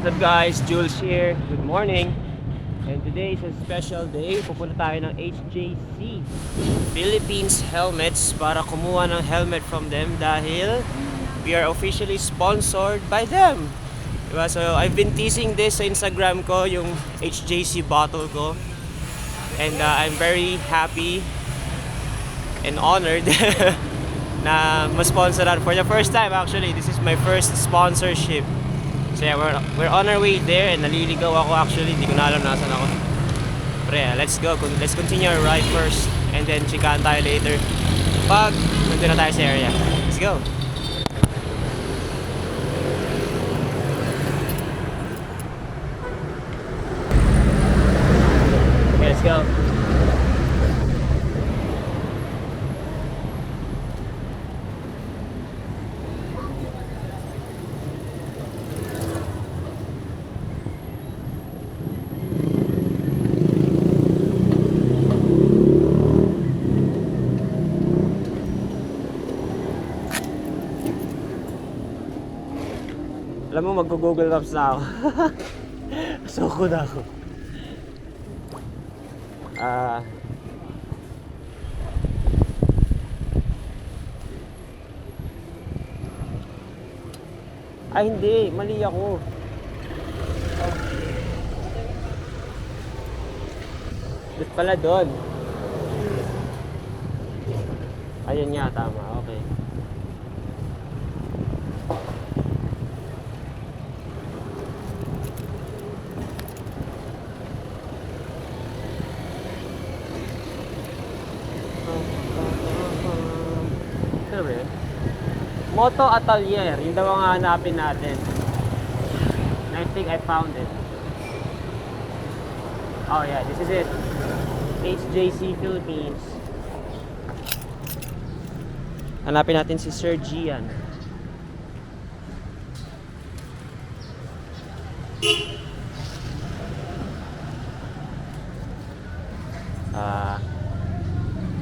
What's up guys? Jules here. Good morning. And today is a special day. Pupunta tayo ng HJC Philippines Helmets para kumuha ng helmet from them dahil we are officially sponsored by them. Diba? So I've been teasing this sa Instagram ko, yung HJC bottle ko. And I'm very happy and honored na ma-sponsoran for the first time actually. This is my first sponsorship. So yeah, we're on our way there and naliligaw ako actually. Hindi ko na alam nasan ako. Pero yeah, let's go. Let's continue our ride first and then chikahan tayo later pag nandun na tayo sa area. Let's go. Okay, let's go. Alam mo, mag-Google Maps na ako. Soko na ako. Ay, hindi. Mali ako. Dito pala doon. Ayun nga, tama. Okay. Ano ba yun? Moto Atelier, yun daw ang hanapin natin. I think I found it. Oh yeah, this is it. HJC Philippines. Hanapin natin si Sir Gian.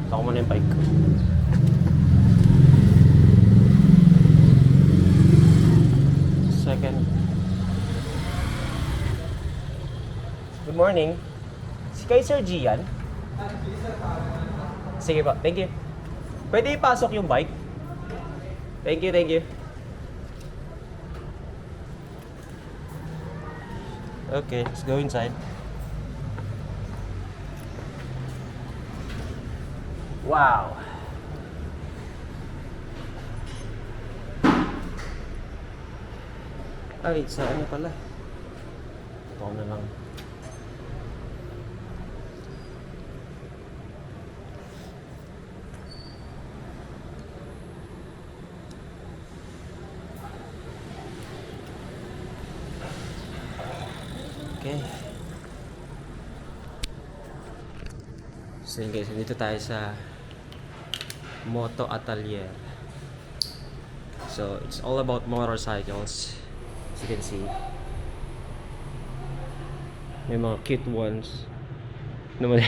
Ako muna yung bike ko. Second. Good morning. Si kay Sir Gian? Sige po, thank you. Pwede ipasok yung bike? Thank you, thank you. Okay, let's go inside. Wow. Ay, sa ano pala? Ito na lang. Okay. So yun guys, dito tayo sa Moto Atelier. So it's all about motorcycles. As you can see, may mga cute ones. Well,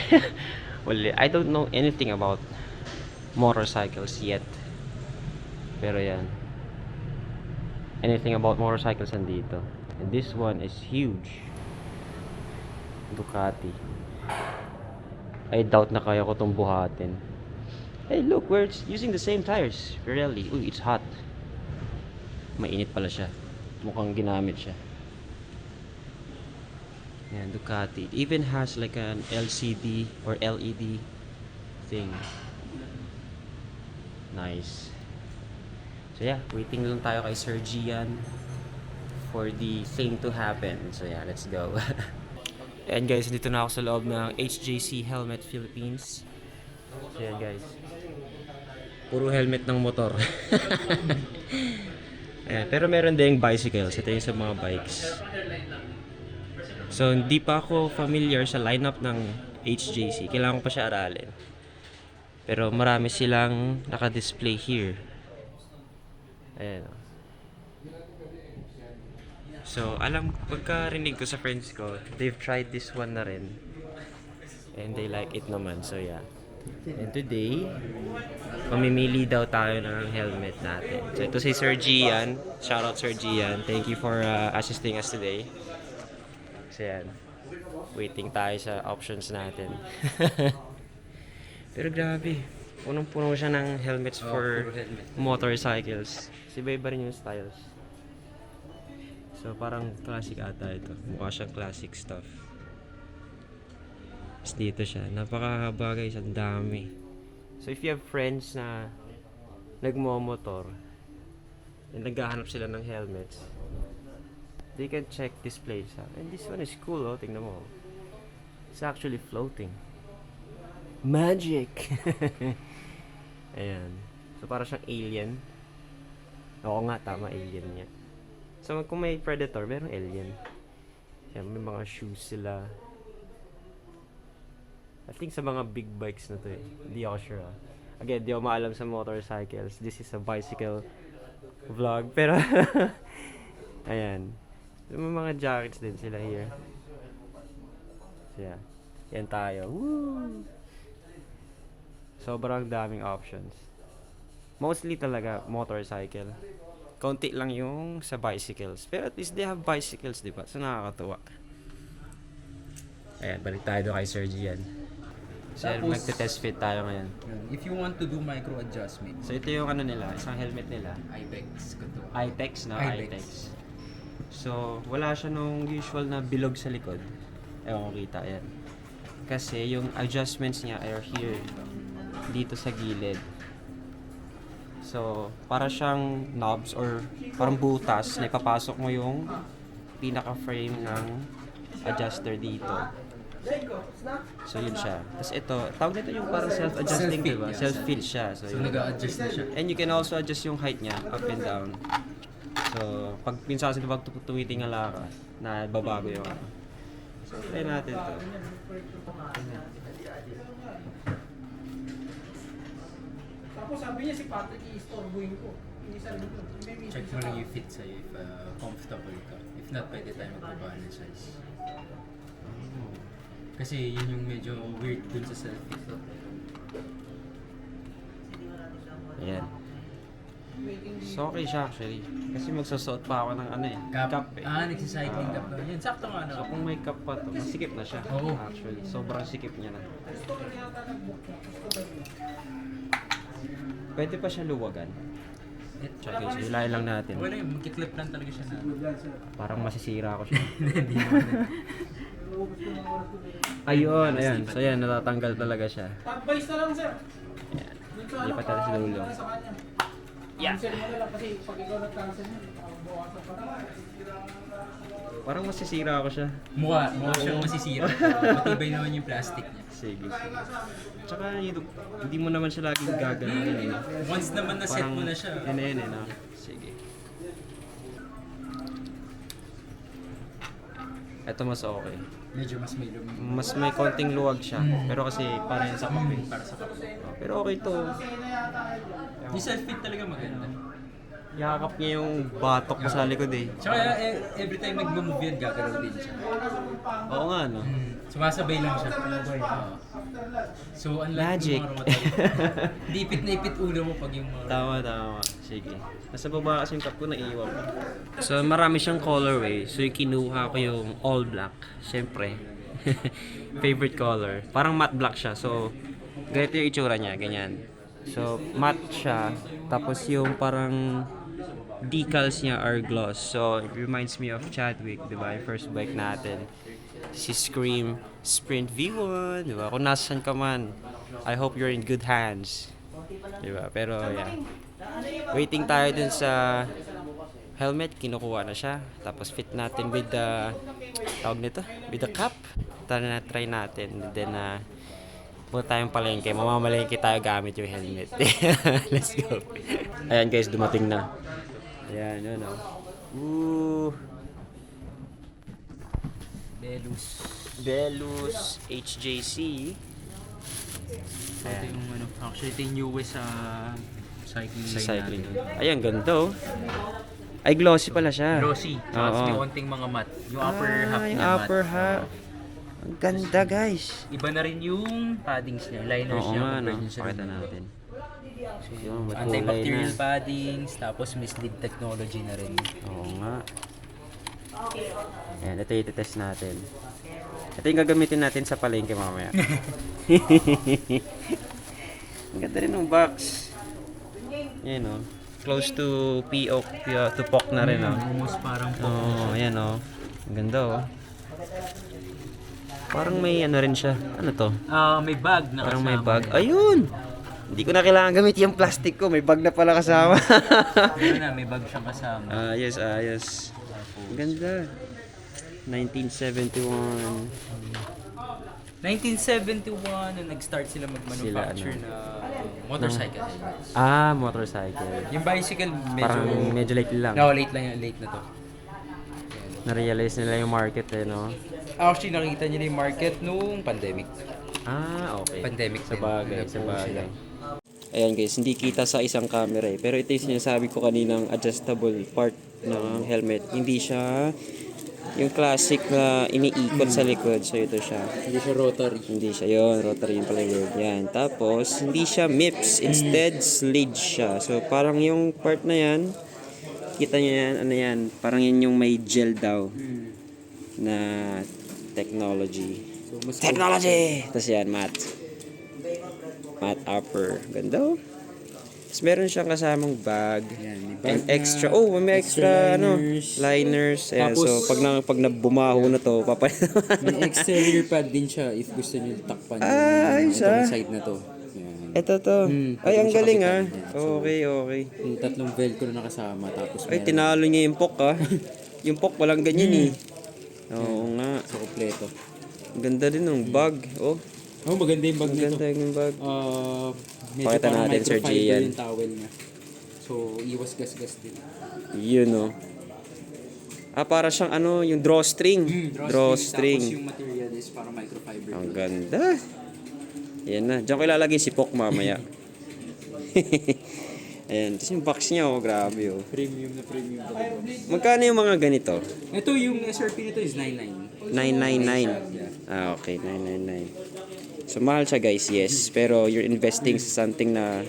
I don't know anything about motorcycles yet. Pero yan, anything about motorcycles nandito. And this one is huge. Ducati. I doubt na kaya ko itong buhatin. Hey look, we're using the same tires. Pirelli. Uy, it's hot. Mainit pala siya. Mukhang ginamit siya. Yan, Ducati. It even has like an LCD or LED thing. Nice. So yeah, waiting lang tayo kay Sir Gian for the thing to happen. So yeah, let's go. And guys, dito na ako sa loob ng HJC Helmet Philippines. So yan guys, puro helmet ng motor. Ayan, pero meron ding bicycles. Ito yung sa mga bikes. So hindi pa ako familiar sa lineup ng HJC. Kailangan ko pa siya aralin. Pero marami silang naka-display here. Ayan. So pagkarinig ko sa friends ko, they've tried this one na rin. And they like it naman. So yeah. And today, mamimili daw tayo ng helmet natin. So ito si Sir Gian. Shoutout Sir Gian. Thank you for assisting us today. So yan. Waiting tayo sa options natin. Pero grabe. Punong-puno siya ng helmets for motorcycles. Si iba rin yung styles. So parang classic ata ito. Mukha siyang classic stuff. Tapos dito siya. Napakahaba guys. Ang dami. So if you have friends na nagmo-motor and naghahanap sila ng helmets, they can check this place out. And this one is cool, oh. Tingnan mo. It's actually floating. Magic! Ayan. So, para siyang alien. Oo nga, tama, alien niya. So, kung may predator, merong alien. Ayan, may mga shoes sila. I think sa mga big bikes na to eh. Hindi ako sure ah. Again, di ako maalam sa motorcycles. This is a bicycle vlog. Pero, ayan. So, may mga jackets din sila here. So, yeah. Yan tayo. Woo! Sobrang daming options. Mostly talaga motorcycle. Konti lang yung sa bicycles. Pero at least they have bicycles, di ba? So nakakatuwa. Ayan, balik tayo doon kay Sir Gian. So magte-test fit tayo ngayon. If you want to do micro adjustment, So ito yung ano nila, isang helmet nila. IBEX ko to. iTex, no? iTex. iTex. So wala siya nung usual na bilog sa likod. Ewan ko kita, ayan. Kasi yung adjustments niya are here. Dito sa gilid. So, para siyang knobs or parang butas na ipapasok mo yung pinaka-frame ng adjuster dito. So, yun siya. Tapos ito, tawag nito yung parang self-adjusting, Self-fit, diba? yeah. Self-fit siya. So, So yun. nag-a-adjust na siya. And you can also adjust yung height niya, up and down. So, pag minsan kasi pag tumitingala ka, na babago yung ano. So, try natin to. Tapos sabi niya si Patrick i-istorbuhin ko. Check mo lang yung fit sa'yo if comfortable ka. If not, pwede tayo magbaba ng size. Kasi yun yung medyo weird dun sa selfie. Ayan. So, okay siya actually. Kasi magsusuot pa ako ng ano eh. Cup eh. Nagsicycling cup na. Yan, sakto nga So, na. kung may cup pa to, masikip na siya. Oo. Actually, sobrang sikip niya na. Pwede pa siya luwagan. Check it. So, hilahin lang natin. Wala yun, magkiklip lang talaga siya na. Parang masisira ako siya. Hindi naman. Ayun, ayan. So, ayan, natatanggal talaga siya. Advice na lang sir. Ayan. Lipat natin sa dulo. Sa kanya. Yeah. Cancel mo na lang kasi pag ikaw nag-cancel niya, bawasan pa na. Parang masisira ako siya. Mukha siyang masisira. Matibay naman yung plastic niya. Sige, sige. Tsaka, hindi mo naman siya laging gagalawin. Once naman na-set mo na siya. Yun na yun eh, no? Sige. Ito mas okay. Medyo mas may lumi. Mas may konting luwag siya. Pero kasi para yan sa kape. Para sa kapatid. Pero okay to. Yung self-fit talaga maganda. Yakap niya yung batok mo sa likod eh. Tsaka every time nag-move yan, gagalaw din siya. Oo nga, no? Sumasabay lang siya. So, unlike Magic. yung mga romatay, hindi ipit na ipit ulo mo pag yung mga... Tama, tama. Sige. Nasa baba kasi yung cup ko, naiiwan ko. So, marami siyang colorway. So, yung kinuha ko yung all black. Siyempre. Favorite color. Parang matte black siya. So, ganito yung itsura niya. Ganyan. So, matte siya. Tapos yung parang decals niya are gloss. So, it reminds me of Chadwick, di ba? Yung first bike natin. Si Scream Sprint V1, di ba? Kung nasan ka man, I hope you're in good hands. Di ba? Pero, yeah. Waiting tayo dun sa helmet. Kinukuha na siya. Tapos fit natin with the, tawag nito, with the cap. Try natin. And then, punta tayong palengke. Mamamalengke tayo gamit yung helmet. Let's go. Ayan guys, dumating na. Ayan, yun o. Woo! Belus HJC. Ito yung ano, actually ito yung newest sa cycling Sa line cycling. natin. Ayan, ganda oh. Ay, glossy pala siya. Glossy. Tapos Oo. may konting mga matte. Yung upper half Yung niya upper matte. half. Ang ganda guys. Iba na rin yung paddings niya, liners Oo niya. nga, no? compared dun sa Pakita Reno. natin. Yung matulay Antibacterial na. paddings, tapos mislead technology na rin. Oo nga. Ayan, ito yung test natin. Ito yung gagamitin natin sa palengke mamaya. Ang ganda rin ng box. Yan o. Close to to POC na rin o. Almost parang Oo, ayan o. Ang ganda o. Parang may ano rin siya. Ano to? may bag na Parang may kasama. bag. Ayun! Hindi ko na kailangan gamit yung plastic ko. May bag na pala kasama. Ayun na, may bag siyang kasama. Ayos, ayos. Ang ganda. 1971. 1971, nung nag-start sila mag-manufacture Sila, na motorcycle. Motorcycle. Yung bicycle, medyo... Parang medyo late lang. No, late na to. Na-realize nila yung market eh, no? Actually, nakita niyo na yung market nung pandemic. Okay. Pandemic Sa din. bagay, Nag-grow sa bagay. sila. Ayan guys, hindi kita sa isang camera eh. Pero ito yung sinasabi ko kaninang adjustable part ng helmet. Hindi siya yung classic na iniikot sa likod. So ito siya. Hindi siya rotary. Hindi siya yun, rotary yung pala yun. Yan. Tapos, hindi siya MIPS. Instead, slid siya. So, parang yung part na yan, kita nyo yan, ano yan, parang yun yung may gel daw na technology. So, mas Technology! Tapos yan, matte. Matte upper. Ganda oh. Tapos meron siyang kasamang bag. Yan, may bag And na- extra, may extra, liners. Ayan, so, Tapos- pag bumaho na to, papalit May exterior pad din siya if gusto niyo takpan ayos itong ah. side na to. Yan. Ito to. Ay, ang siya galing kapitan. ah. Okay, okay. Yung tatlong velcro na kasama tapos Ay, tinalo niya yung POC ah. Yung POC walang ganyan eh. Oo nga. sa kompleto. Ang ganda din ng bag. Oh, Oh, maganda yung bag ang nito. ganda yung bag. Medyo Pakita parang natin, Sir microfiber Gian. yung towel niya. So, iwas gas-gas din. Yun oh. Para siyang ano, yung drawstring. Tapos Drawstring. yung material is parang microfiber. Ang ganda. Yan na. Diyan ko ilalagay si POC mamaya. Ayan. Tapos yung box niya, oh, grabe oh. Premium na premium talaga. Magkano yung mga ganito? Ito yung SRP nito is 99. 999. Okay, 999. So mahal siya guys, yes. Pero you're investing sa something na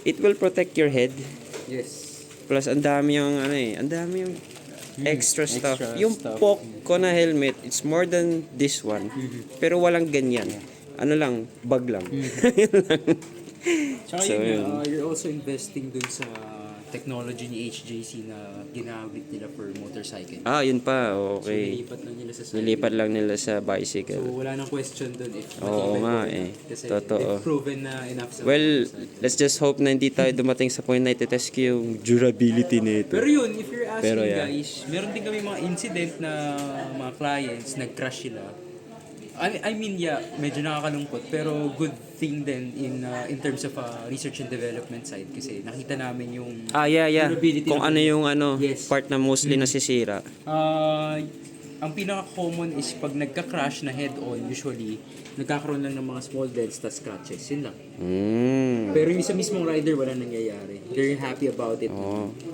it will protect your head. Yes. Plus ang dami yung ang dami yung extra stuff. extra Yung stuff. POC ko na helmet, it's more than this one. Pero walang ganyan. Ano lang, bag lang. Yun lang. Tsaka So, yun, you're also investing dun sa technology ni HJC na ginamit nila for motorcycle. Yun pa. So, Okay. nilipat lang nila sa side. Nilipat lang nila sa So, bicycle. wala nang question dun if Oo matibay nga po yun. eh. Kasi Totoo. they've proven na enough sa Well, motorcycle. let's just hope na hindi tayo dumating sa point na itetest ko yung durability nito. Pero yun, if you're asking Pero yeah. guys, meron din kami mga incident na mga clients, nag-crash sila. I mean, yeah, medyo nakakalungkot. Pero good thing din in terms of research and development side. Kasi nakita namin yung Yeah. durability Kung ng- ano yung Yes. part na mostly nasisira. ang pinaka-common is pag nagka-crash na head-on, usually, nagkakaroon lang ng mga small dents ta scratches. Yun lang. Pero yung isa mismong rider, wala nangyayari. They're happy about it.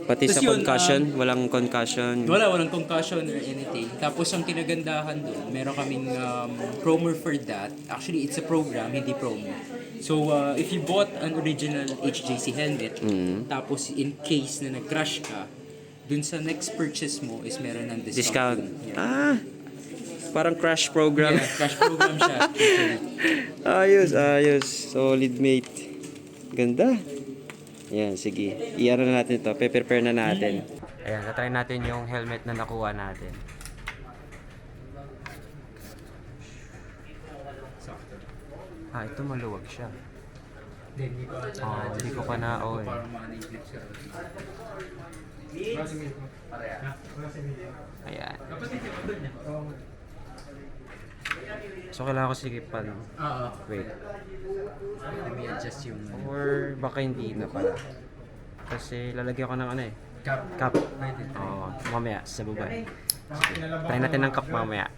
Pati Tas sa yun, concussion, walang concussion. Walang concussion or anything. Tapos ang kinagandahan doon, meron kaming promo for that. Actually, it's a program, hindi promo. So, if you bought an original HJC helmet, tapos in case na nag-crash ka, dun sa next purchase mo is meron ng discount. Discount. dun. Yeah. Parang crash program. Yeah, crash program siya. actually. Ayos. Solid mate. Ganda. Ayan, sige. I-ano na natin ito. Prepare na natin. Ayan, tatry natin yung helmet na nakuha natin. Ito maluwag siya. Hindi ko pa na Parang mga native siya. Ayan. So, kailangan ko sikipan. Wait. Let me adjust yung Or baka hindi na pala. Kasi lalagyan ko ng Cup. Oo, mamaya sa baba. Sige. Try natin ng cup mamaya.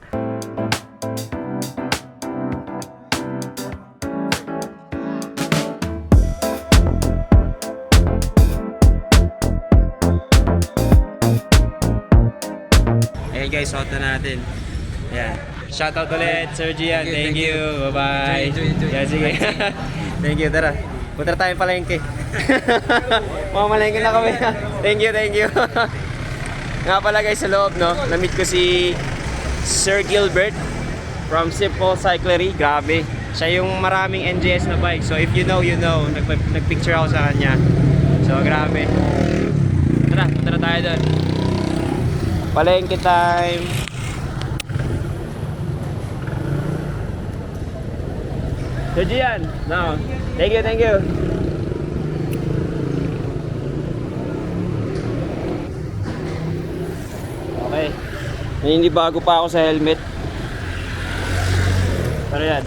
Ayan guys, suot na natin. Ayan. Shoutout ulit, Sir Gian. Thank Thank you, you. Bye-bye. Enjoy. Yeah, sige. Thank you, tara. Punta na tayong palengke. Mamalengke na kami. Thank you, thank you. Nga pala guys, sa loob, no? Na-meet ko si Sir Gilbert from Simple Cyclery. Grabe. Siya yung maraming NJS na bike. So if you know, you know. Nagpicture ako sa kanya. So grabe. Tara, punta na tayo doon. Palengke time. Sir Gian, no. Thank you, thank you. Okay. Hindi bago pa ako sa helmet. Pero yan.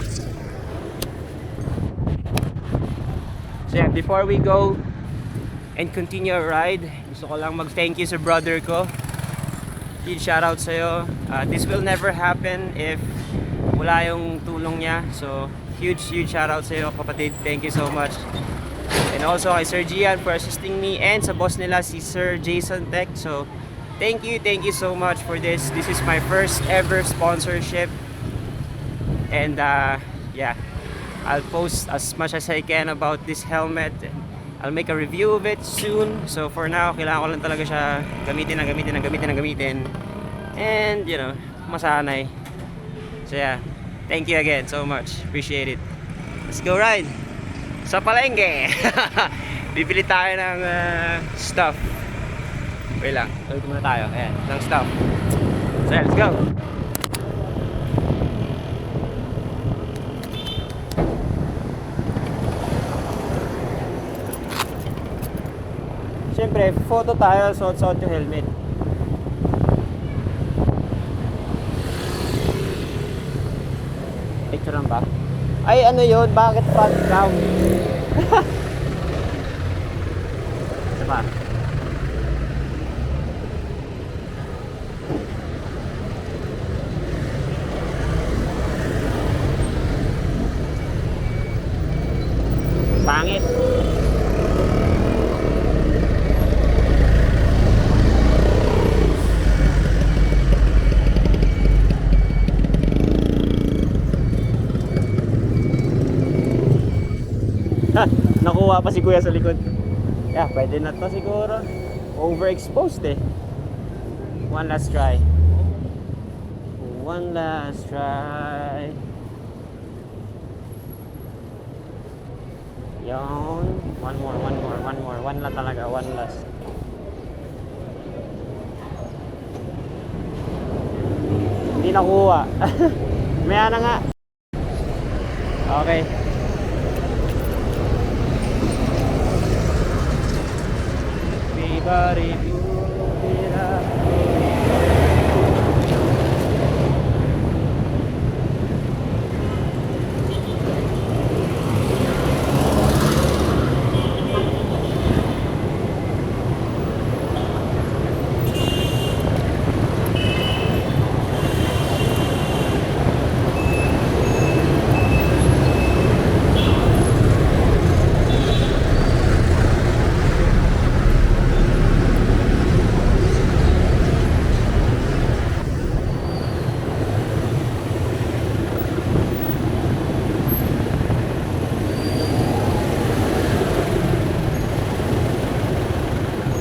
So yeah, before we go and continue our ride, gusto ko lang mag-thank you sa brother ko. Huge shoutout sa'yo. This will never happen if wala yung tulong niya. So, huge shoutout sa'yo kapatid. Thank you so much. And also kay Sir Gian for assisting me and sa boss nila si Sir Jason Tech. So, thank you so much for this. This is my first ever sponsorship. And yeah, I'll post as much as I can about this helmet. I'll make a review of it soon. So for now, kailangan ko lang talaga siya gamitin. And you know, masanay. So yeah, thank you again so much. Appreciate it. Let's go ride sa palengke. Bibili tayo ng stuff. Wait lang, tuloy muna tayo. Ayan, ng stuff. So yeah, let's go. Siyempre, photo tayo, suot-suot yung helmet. Picture lang ba? Ay, ano yun? Bakit front cam? Diba? Pangit. Nakuha pa si kuya sa likod. Yeah, pwede na to siguro. Overexposed eh. One last try. One last try. Yon. One more. One lang talaga. One last. Hindi nakuha. Maya na nga. Okay. But if you it up,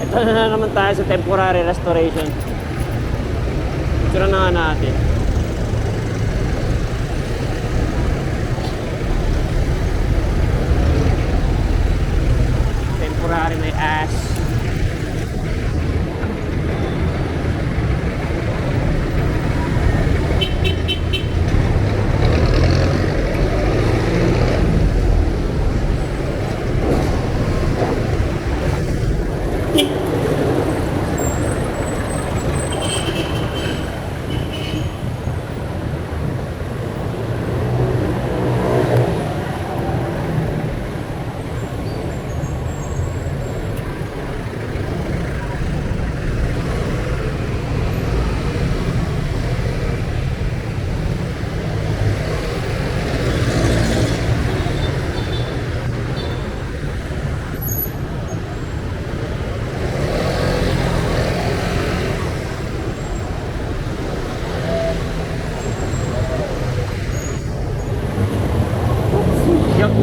ito na naman tayo sa temporary restoration. Picture na nga natin. Temporary my ass. Yup.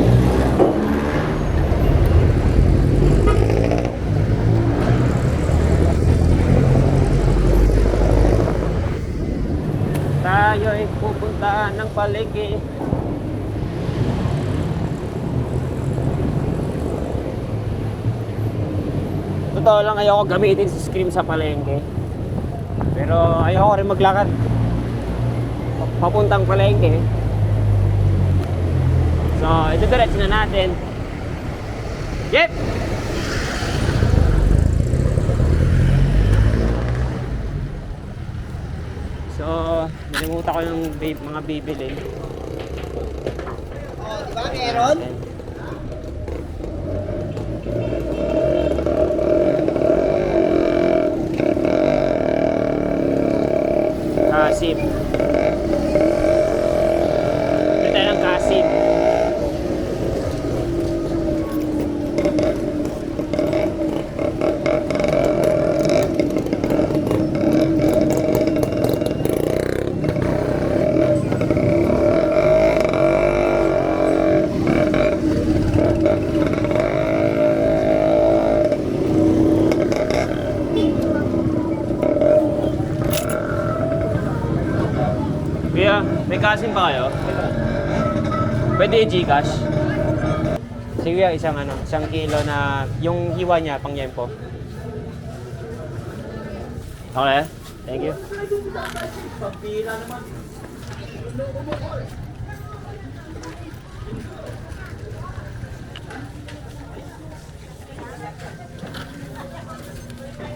Tayo ay pupunta ng palengke. Totoo lang, ayoko gamitin si Scream sa palengke. Pero ayoko rin maglakad papuntang palengke. So, ito diretso na natin. Yep! So, nalimutan ko yung mga bibili. Oh, di ba meron? Kasim. Ito tayo ng Kasim. Kuya, may Kasim pa kayo? Pwede i-Gcash? Sige kuya, isang kilo na yung hiwa niya, pang yempo. Okay? Thank you.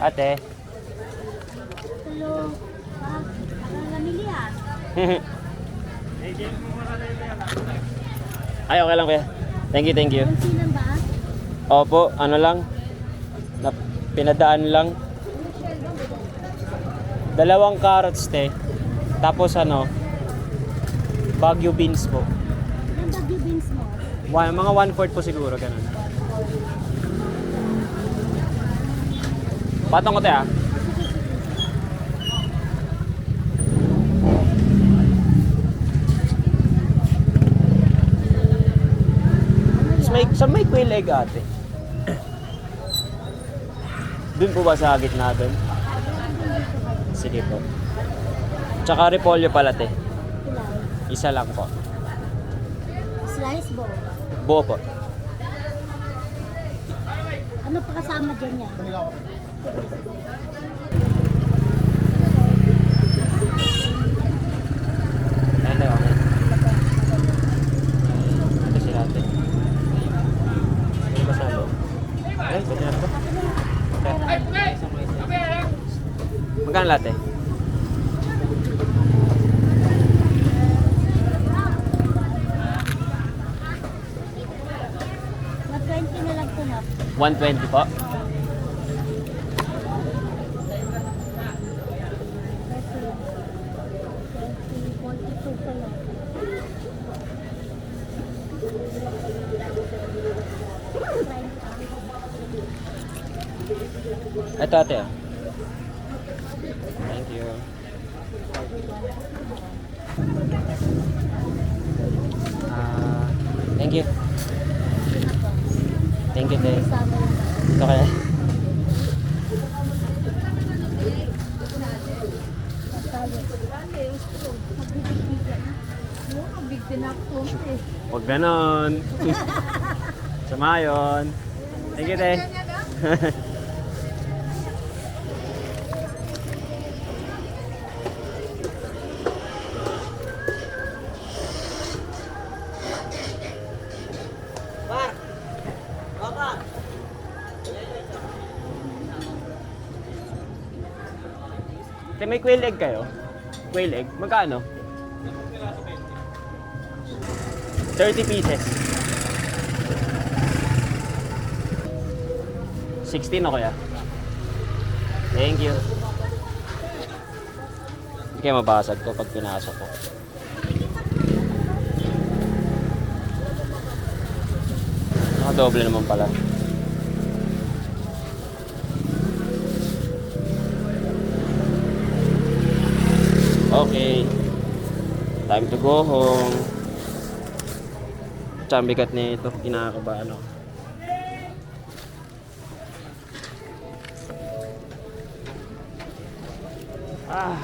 Ate. Hello. Parang namili ah. Ay, okay lang kuya. Thank you, thank you. Pansinan ba? Opo, ano lang. Pinadaan lang. 2 carrots te. Tapos Baguio beans po. Ang Baguio beans mo? Mga 1/4 po siguro, ganun. Patong ko te ah. Saan may quail egg ate? Doon po ba sa gitna doon? Sige po. Tsaka repolyo pala te. Ilan? Isa lang po. Slice bowl. Buo po. Ano pa kasama dyan yan? Ano, okay. Ito si ate. Ano ba salo? Ay, pwede na ito. Okay. Magkano latte? Mga 20 na lang ito na. 120 po. 42 pa lang. Ito ate. Thank you. Thank you. Thank you, te. Kasama lang. Ito kaya. Huwag ganon. Sama yun. Thank you, te. Te, may quail egg kayo? Quail egg? Magkano? 30 pieces. 16 o kaya? Thank you. Hindi kayo mabasag ko pag pinasok ko. Nakadoble naman pala. Okay. Time to go home. Tsaka ang bigat nito, kinakabahan ako. Ah.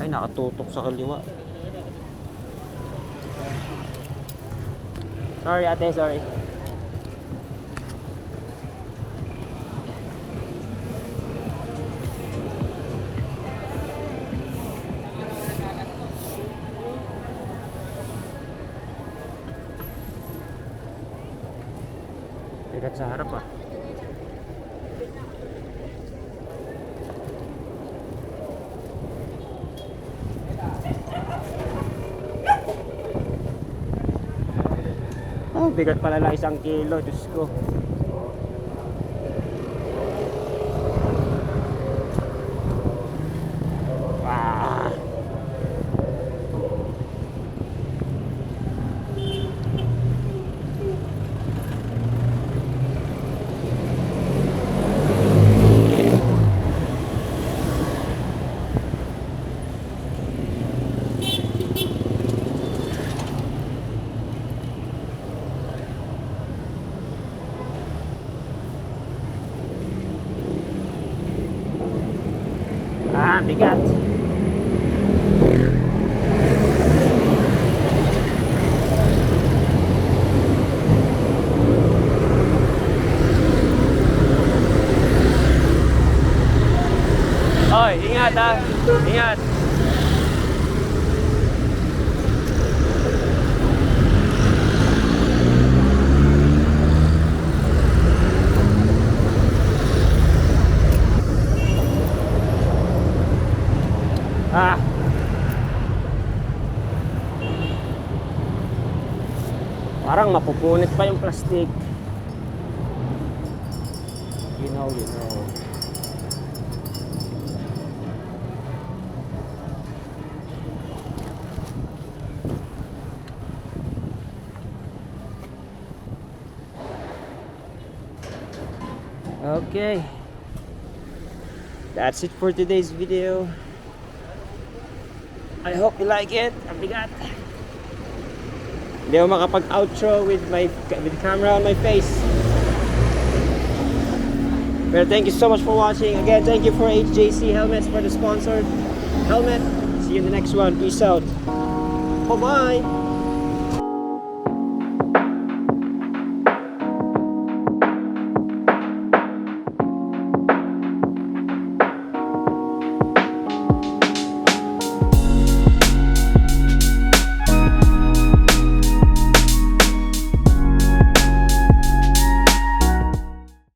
Ay, nakatutok sa kaliwa. Sorry ate, sorry. Bigat sa harap ah. Oh, bigat pala lang 1 kilo, Diyos ko. Ah. Ah, bigat. Oy, ingat ha. Ingat. Ah. Parang mapupunit pa yung plastic. You know. Okay. That's it for today's video. I hope you like it. Ang bigat. Hindi ako makapag-outro with the camera on my face. But thank you so much for watching. Again, thank you for HJC Helmets for the sponsored helmet. See you in the next one. Peace out. Bye-bye.